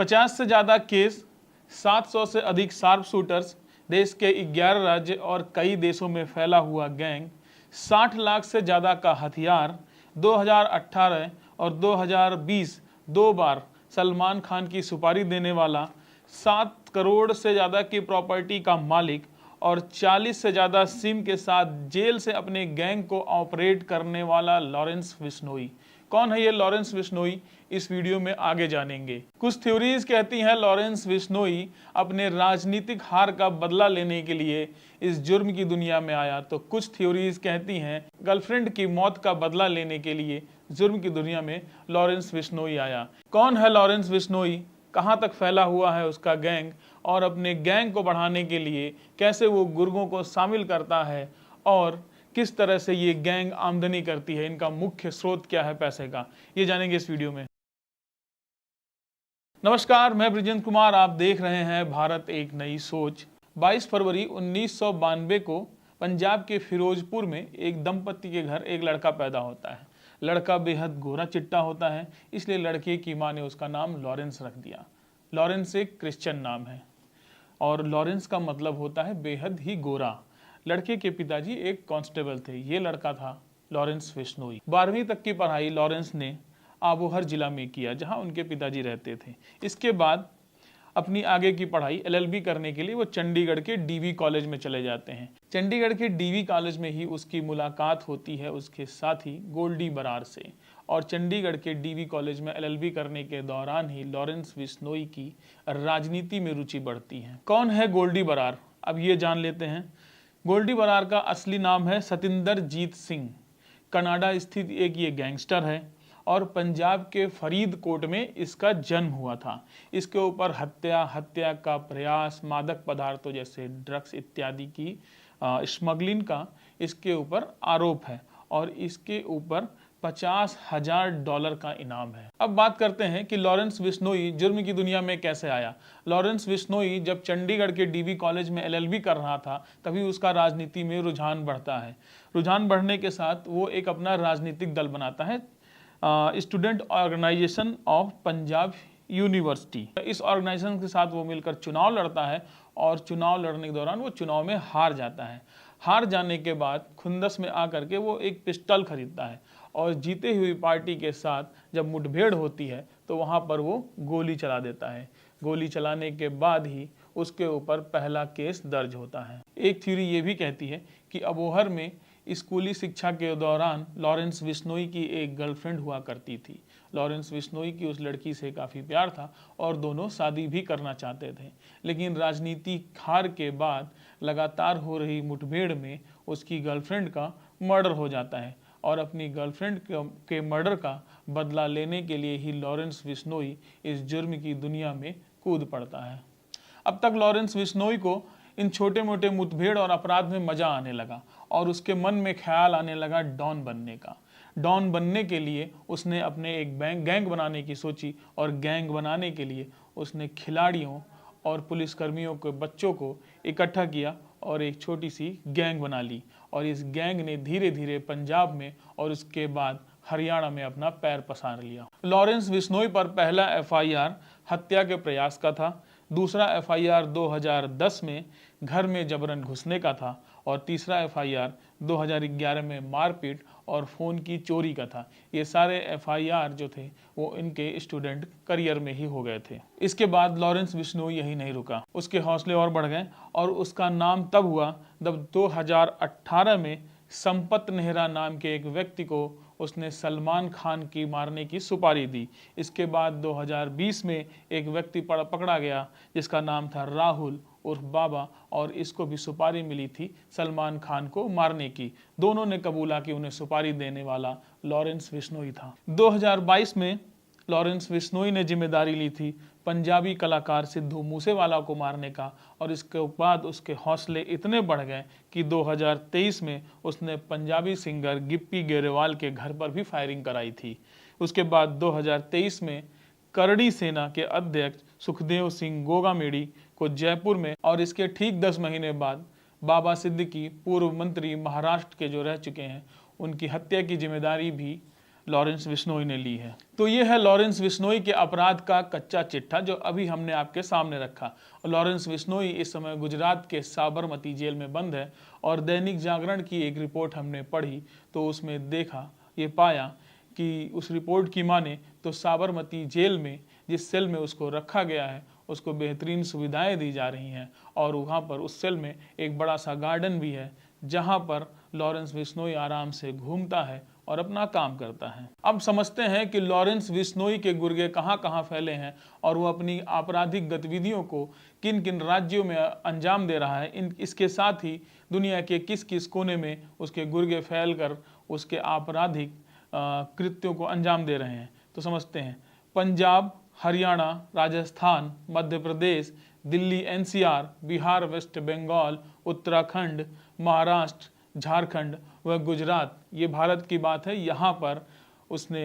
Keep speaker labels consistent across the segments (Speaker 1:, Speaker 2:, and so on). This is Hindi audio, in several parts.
Speaker 1: 50 से ज़्यादा केस, 700 से अधिक शार्प शूटर्स, देश के 11 राज्य और कई देशों में फैला हुआ गैंग, 60 लाख से ज़्यादा का हथियार, 2018 और 2020 दो बार सलमान खान की सुपारी देने वाला, 7 करोड़ से ज़्यादा की प्रॉपर्टी का मालिक और 40 से ज़्यादा सिम के साथ जेल से अपने गैंग को ऑपरेट करने वाला लॉरेंस बिश्नोई। कौन है ये लॉरेंस बिश्नोई, इस वीडियो में आगे जानेंगे। कुछ थ्योरीज कहती हैं लॉरेंस बिश्नोई अपने राजनीतिक हार का बदला लेने के लिए इस जुर्म की दुनिया में आया, तो कुछ थ्योरीज कहती हैं गर्लफ्रेंड की मौत का बदला लेने के लिए जुर्म की दुनिया में लॉरेंस बिश्नोई आया। कौन है लॉरेंस बिश्नोई, कहाँ तक फैला हुआ है उसका गैंग और अपने गैंग को बढ़ाने के लिए कैसे वो गुर्गों को शामिल करता है और किस तरह से ये गैंग आमदनी करती है, इनका मुख्य स्रोत क्या है पैसे का, ये जानेंगे इस वीडियो में। नमस्कार, मैं ब्रिजेंद्र कुमार, आप देख रहे हैं भारत एक नई सोच। 22 फरवरी 1992 को पंजाब के फिरोजपुर में एक दंपति के घर एक लड़का पैदा होता है। लड़का बेहद गोरा चिट्टा होता है, इसलिए लड़के की मां ने उसका नाम लॉरेंस रख दिया। लॉरेंस एक क्रिश्चियन नाम है और लॉरेंस का मतलब होता है बेहद ही गोरा। लड़के के पिताजी एक कांस्टेबल थे। ये लड़का था लॉरेंस बिश्नोई। 12वीं तक की पढ़ाई लॉरेंस ने आबोहर जिला में किया, जहां उनके पिताजी रहते थे। इसके बाद अपनी आगे की पढ़ाई एलएलबी करने के लिए वो चंडीगढ़ के डीवी कॉलेज में चले जाते हैं। चंडीगढ़ के डीवी कॉलेज में ही उसकी मुलाकात होती है उसके साथी गोल्डी बरार से, और चंडीगढ़ के डीवी कॉलेज में एलएलबी करने के दौरान ही लॉरेंस बिश्नोई की राजनीति में रुचि बढ़ती है। कौन है गोल्डी बरार, अब ये जान लेते हैं। गोल्डी बरार का असली नाम है सतिंदरजीत सिंह। कनाडा स्थित एक ये गैंगस्टर है और पंजाब के फरीदकोट में इसका जन्म हुआ था। इसके ऊपर हत्या का प्रयास, मादक पदार्थों जैसे ड्रग्स इत्यादि की स्मगलिंग का इसके ऊपर आरोप है और इसके ऊपर $50,000 का इनाम है। अब बात करते हैं कि लॉरेंस बिश्नोई जुर्म की दुनिया में कैसे आया। लॉरेंस बिश्नोई जब चंडीगढ़ के डीवी कॉलेज में एलएलबी कर रहा था, तभी उसका राजनीति में रुझान बढ़ता है। रुझान बढ़ने के साथ वो एक अपना राजनीतिक दल बनाता है, student organisation of Punjab university. इस ऑर्गेनाइजेशन के साथ वो मिलकर चुनाव लड़ता है और चुनाव लड़ने के दौरान वो चुनाव में हार जाता है। हार जाने के बाद खुंदस में आकर के वो एक पिस्टल खरीदता है और जीते हुई पार्टी के साथ जब मुठभेड़ होती है तो वहाँ पर वो गोली चला देता है। गोली चलाने के बाद ही उसके ऊपर पहला केस दर्ज होता है। एक थ्योरी ये भी कहती है कि अबोहर में स्कूली शिक्षा के दौरान लॉरेंस बिश्नोई की एक गर्लफ्रेंड हुआ करती थी। लॉरेंस बिश्नोई की उस लड़की से काफ़ी प्यार था और दोनों शादी भी करना चाहते थे, लेकिन राजनीतिक हार के बाद लगातार हो रही मुठभेड़ में उसकी गर्लफ्रेंड का मर्डर हो जाता है और अपनी गर्लफ्रेंड के मर्डर का बदला लेने के लिए ही लॉरेंस बिश्नोई इस जुर्म की दुनिया में कूद पड़ता है। अब तक लॉरेंस बिश्नोई को इन छोटे मोटे मुठभेड़ और अपराध में मजा आने लगा और उसके मन में ख्याल आने लगा डॉन बनने का। डॉन बनने के लिए उसने अपने एक गैंग बनाने की सोची और गैंग बनाने के लिए उसने खिलाड़ियों और पुलिसकर्मियों के बच्चों को इकट्ठा किया और एक छोटी सी गैंग बना ली और इस गैंग ने धीरे धीरे पंजाब में और उसके बाद हरियाणा में अपना पैर पसार लिया। लॉरेंस बिश्नोई पर पहला एफआईआर हत्या के प्रयास का था, दूसरा एफआईआर 2010 में घर में जबरन घुसने का था और तीसरा एफआईआर 2011 में मारपीट और फ़ोन की चोरी का था। ये सारे एफआईआर जो थे वो इनके स्टूडेंट करियर में ही हो गए थे। इसके बाद लॉरेंस बिश्नोई यही नहीं रुका, उसके हौसले और बढ़ गए और उसका नाम तब हुआ जब 2018 में संपत नेहरा नाम के एक व्यक्ति को उसने सलमान खान की मारने की सुपारी दी। इसके बाद 2020 में एक व्यक्ति पकड़ा गया जिसका नाम था राहुल उर्फ बाबा और इसको भी सुपारी मिली थी सलमान खान को मारने की। दोनों ने कबूला कि उन्हें सुपारी देने वाला लॉरेंस बिश्नोई था। 2022 में लॉरेंस बिश्नोई ने जिम्मेदारी ली थी पंजाबी कलाकार सिद्धू मूसेवाला को मारने का और इसके बाद उसके हौसले इतने बढ़ गए कि 2023 में उसने पंजाबी सिंगर गिप्पी गेरेवाल के घर पर भी फायरिंग कराई थी। उसके बाद 2023 में करड़ी सेना के अध्यक्ष सुखदेव सिंह गोगामेडी को जयपुर में और इसके ठीक 10 महीने बाद बाबा सिद्दीकी पूर्व मंत्री महाराष्ट्र के जो रह चुके हैं उनकी हत्या की जिम्मेदारी भी लॉरेंस बिश्नोई ने ली है। तो ये है लॉरेंस बिश्नोई के अपराध का कच्चा चिट्ठा जो अभी हमने आपके सामने रखा। और लॉरेंस बिश्नोई इस समय गुजरात के साबरमती जेल में बंद है। और दैनिक जागरण की एक रिपोर्ट हमने पढ़ी तो उसमें देखा, ये पाया कि उस रिपोर्ट की माने तो साबरमती जेल में जिस सेल में उसको रखा गया है उसको बेहतरीन सुविधाएं दी जा रही हैं। और वहाँ पर उस सेल में एक बड़ा सा गार्डन भी है जहाँ पर लॉरेंस बिश्नोई आराम से घूमता है और अपना काम करता है। अब समझते हैं कि लॉरेंस बिश्नोई के गुर्गे कहाँ कहाँ फैले हैं और वो अपनी आपराधिक गतिविधियों को किन किन राज्यों में अंजाम दे रहा है। इसके साथ ही दुनिया के किस किस कोने में उसके गुर्गे फैल कर उसके आपराधिक कृत्यों को अंजाम दे रहे हैं। तो समझते हैं। पंजाब, हरियाणा, राजस्थान, मध्य प्रदेश, दिल्ली एनसीआर, बिहार, वेस्ट बंगाल, उत्तराखंड, महाराष्ट्र, झारखंड व गुजरात, ये भारत की बात है। यहाँ पर उसने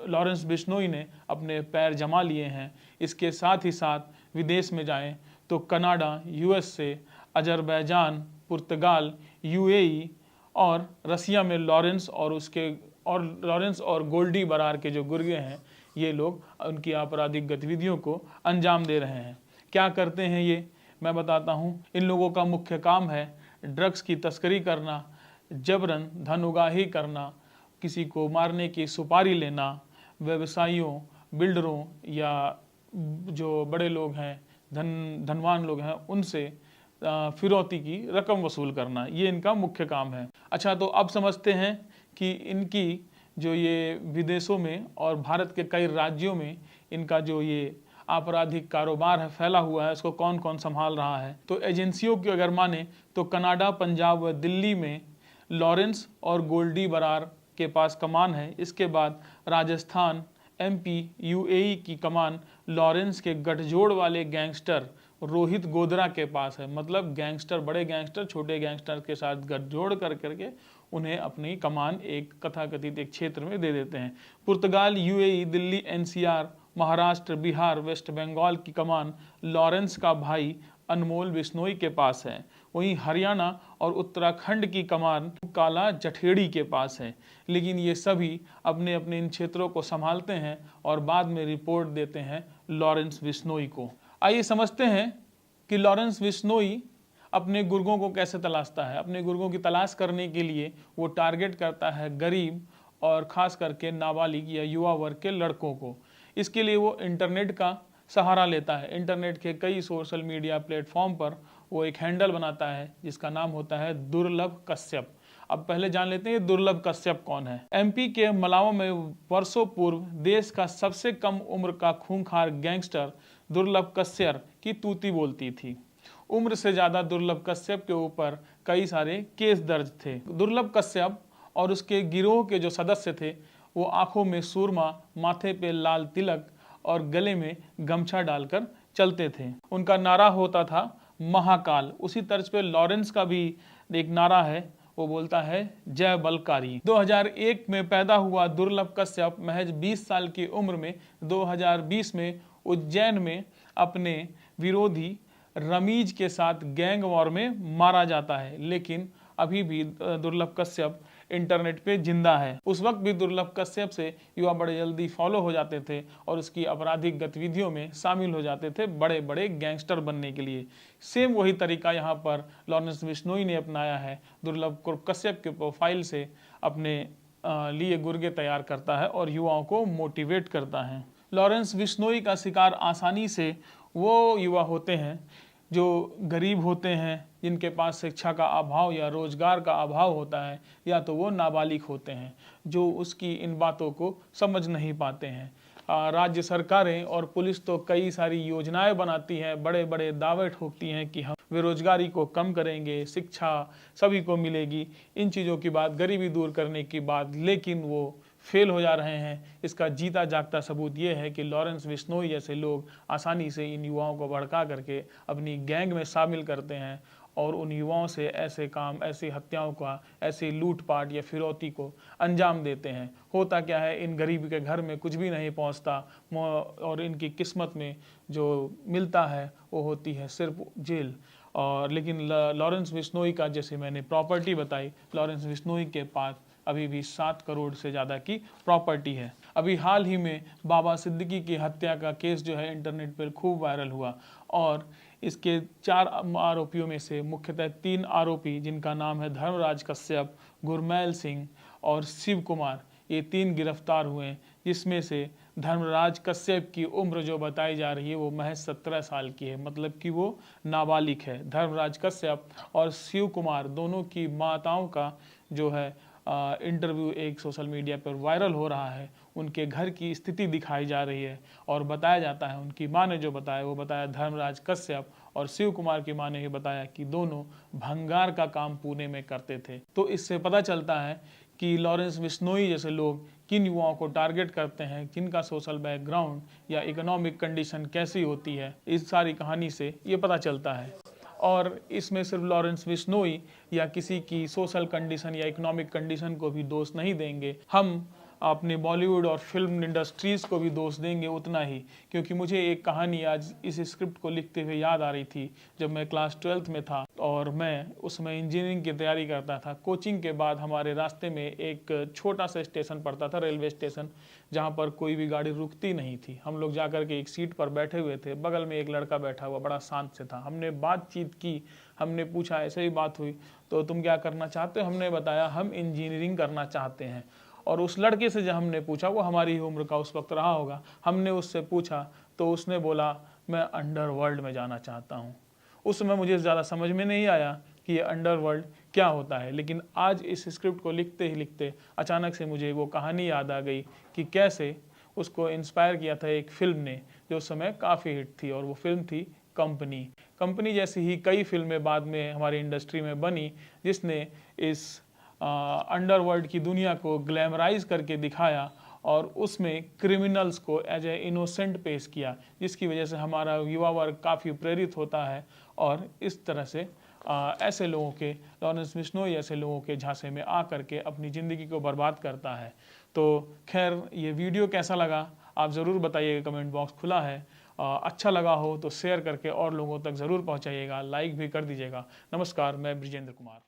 Speaker 1: लॉरेंस बिश्नोई ने अपने पैर जमा लिए हैं। इसके साथ ही साथ विदेश में जाएं तो कनाडा, यूएसए, अजरबैजान, पुर्तगाल, यूएई और रसिया में लॉरेंस और गोल्डी बरार के जो गुर्गे हैं ये लोग उनकी आपराधिक गतिविधियों को अंजाम दे रहे हैं। क्या करते हैं ये मैं बताता हूँ। इन लोगों का मुख्य काम है ड्रग्स की तस्करी करना, जबरन धन उगाही करना, किसी को मारने की सुपारी लेना, व्यवसायियों, बिल्डरों या जो बड़े लोग हैं, धनवान लोग हैं, उनसे फिरौती की रकम वसूल करना, ये इनका मुख्य काम है। अच्छा, तो अब समझते हैं कि इनकी जो ये विदेशों में और भारत के कई राज्यों में इनका जो ये आपराधिक कारोबार है फैला हुआ है, इसको कौन कौन संभाल रहा है। तो एजेंसियों की अगर माने तो कनाडा, पंजाब व दिल्ली में लॉरेंस और गोल्डी बरार के पास कमान है। इसके बाद राजस्थान, एमपी, यूएई की कमान लॉरेंस के गठजोड़ वाले गैंगस्टर रोहित गोधरा के पास है। मतलब गैंगस्टर, बड़े गैंगस्टर छोटे गैंगस्टर के साथ गठजोड़ कर करके उन्हें अपनी कमान एक कथाकथित एक क्षेत्र में दे देते हैं। पुर्तगाल, यूएई, दिल्ली एनसीआर, महाराष्ट्र, बिहार, वेस्ट बंगाल की कमान लॉरेंस का भाई अनमोल बिश्नोई के पास है। वहीं हरियाणा और उत्तराखंड की कमान काला जठेड़ी के पास है। लेकिन ये सभी अपने अपने इन क्षेत्रों को संभालते हैं और बाद में रिपोर्ट देते हैं लॉरेंस बिश्नोई को। आइए समझते हैं कि लॉरेंस बिश्नोई अपने गुर्गों को कैसे तलाशता है। अपने गुर्गों की तलाश करने के लिए वो टारगेट करता है गरीब और ख़ास करके नाबालिग या युवा वर्ग के लड़कों को। इसके लिए वो इंटरनेट का सहारा लेता है। इंटरनेट के कई सोशल मीडिया प्लेटफॉर्म पर वो एक हैंडल बनाता है जिसका नाम होता है दुर्लभ कश्यप। अब पहले जान लेते हैं दुर्लभ कश्यप कौन है। एमपी के मलावा में वर्षों पूर्व देश का सबसे कम उम्र का खूंखार गैंगस्टर दुर्लभ कश्यप की तूती बोलती थी। उम्र से ज़्यादा दुर्लभ कश्यप के ऊपर कई सारे केस दर्ज थे। दुर्लभ कश्यप और उसके गिरोह के जो सदस्य थे वो आंखों में सुरमा, माथे पे लाल तिलक और गले में गमछा डालकर चलते थे। उनका नारा होता था महाकाल। उसी तर्ज पे लॉरेंस का भी एक नारा है, वो बोलता है जय बलकारी। 2001 में पैदा हुआ दुर्लभ कश्यप महज 20 साल की उम्र में 2020 में उज्जैन में अपने विरोधी रमीज के साथ गैंग वॉर में मारा जाता है। लेकिन अभी भी दुर्लभ कश्यप इंटरनेट पे जिंदा है। उस वक्त भी दुर्लभ कश्यप से युवा बड़े जल्दी फॉलो हो जाते थे और उसकी आपराधिक गतिविधियों में शामिल हो जाते थे बड़े बड़े गैंगस्टर बनने के लिए। सेम वही तरीका यहाँ पर लॉरेंस बिश्नोई ने अपनाया है। दुर्लभ कश्यप के प्रोफाइल से अपने लिए गुर्गे तैयार करता है और युवाओं को मोटिवेट करता है। लॉरेंस बिश्नोई का शिकार आसानी से वो युवा होते हैं जो गरीब होते हैं, जिनके पास शिक्षा का अभाव या रोजगार का अभाव होता है, या तो वो नाबालिग होते हैं जो उसकी इन बातों को समझ नहीं पाते हैं। राज्य सरकारें और पुलिस तो कई सारी योजनाएं बनाती हैं, बड़े बड़े दावे ठोकती हैं कि हम बेरोजगारी को कम करेंगे, शिक्षा सभी को मिलेगी, इन चीज़ों की बात, गरीबी दूर करने की बात, लेकिन वो फेल हो जा रहे हैं। इसका जीता जागता सबूत ये है कि लॉरेंस बिश्नोई जैसे लोग आसानी से इन युवाओं को भड़का करके अपनी गैंग में शामिल करते हैं और उन युवाओं से ऐसे काम, ऐसी हत्याओं का, ऐसी लूटपाट या फिरौती को अंजाम देते हैं। होता क्या है, इन गरीब के घर में कुछ भी नहीं पहुंचता और इनकी किस्मत में जो मिलता है वो होती है सिर्फ जेल। और लेकिन लॉरेंस बिश्नोई का, जैसे मैंने प्रॉपर्टी बताई, लॉरेंस बिश्नोई के पास अभी भी 7 करोड़ से ज़्यादा की प्रॉपर्टी है। अभी हाल ही में बाबा सिद्दीकी की हत्या का केस जो है इंटरनेट पर खूब वायरल हुआ और इसके 4 आरोपियों में से मुख्यतः 3 आरोपी जिनका नाम है धर्मराज कश्यप, गुरमैल सिंह और शिव कुमार, ये 3 गिरफ्तार हुए हैं, जिसमें से धर्मराज कश्यप की उम्र जो बताई जा रही है वो महज 17 साल की है, मतलब कि वो नाबालिग है। धर्मराज कश्यप और शिव कुमार दोनों की माताओं का जो है इंटरव्यू एक सोशल मीडिया पर वायरल हो रहा है। उनके घर की स्थिति दिखाई जा रही है और बताया जाता है, उनकी माँ ने जो बताया वो बताया, धर्मराज कश्यप और शिव कुमार की माँ ने ही बताया कि दोनों भंगार का काम पुणे में करते थे। तो इससे पता चलता है कि लॉरेंस बिश्नोई जैसे लोग किन युवाओं को टारगेट करते हैं, जिनका सोशल बैकग्राउंड या इकोनॉमिक कंडीशन कैसी होती है, इस सारी कहानी से ये पता चलता है। और इसमें सिर्फ लॉरेंस बिश्नोई या किसी की सोशल कंडीशन या इकोनॉमिक कंडीशन को भी दोष नहीं देंगे, हम अपने बॉलीवुड और फिल्म इंडस्ट्रीज़ को भी दोष देंगे उतना ही। क्योंकि मुझे एक कहानी आज इस स्क्रिप्ट को लिखते हुए याद आ रही थी। जब मैं क्लास 12th में था और मैं उसमें इंजीनियरिंग की तैयारी करता था, कोचिंग के बाद हमारे रास्ते में एक छोटा सा स्टेशन पड़ता था, रेलवे स्टेशन, जहाँ पर कोई भी गाड़ी रुकती नहीं थी। हम लोग जा कर के एक सीट पर बैठे हुए थे, बगल में एक लड़का बैठा हुआ बड़ा शांत से था। हमने बातचीत की, हमने पूछा, ऐसे ही बात हुई, तो तुम क्या करना चाहते हो? हमने बताया हम इंजीनियरिंग करना चाहते हैं। और उस लड़के से जब हमने पूछा, वो हमारी ही उम्र का उस वक्त रहा होगा, हमने उससे पूछा तो उसने बोला मैं अंडरवर्ल्ड में जाना चाहता हूँ। उस समय मुझे ज़्यादा समझ में नहीं आया कि ये अंडरवर्ल्ड क्या होता है, लेकिन आज इस स्क्रिप्ट को लिखते ही लिखते अचानक से मुझे वो कहानी याद आ गई कि कैसे उसको इंस्पायर किया था एक फिल्म ने जो उस समय काफ़ी हिट थी, और वो फिल्म थी कंपनी। कंपनी जैसी ही कई फिल्में बाद में हमारी इंडस्ट्री में बनी, जिसने इस अंडरवर्ल्ड की दुनिया को ग्लैमराइज करके दिखाया और उसमें क्रिमिनल्स को एज ए इनोसेंट पेश किया, जिसकी वजह से हमारा युवा वर्ग काफ़ी प्रेरित होता है और इस तरह से ऐसे लोगों के, लॉरेंस बिश्नोई ऐसे लोगों के झांसे में आ करके अपनी ज़िंदगी को बर्बाद करता है। तो खैर, ये वीडियो कैसा लगा आप ज़रूर बताइएगा, कमेंट बॉक्स खुला है। अच्छा लगा हो तो शेयर करके और लोगों तक ज़रूर पहुँचाइएगा, लाइक भी कर दीजिएगा। नमस्कार, मैं ब्रिजेंद्र कुमार।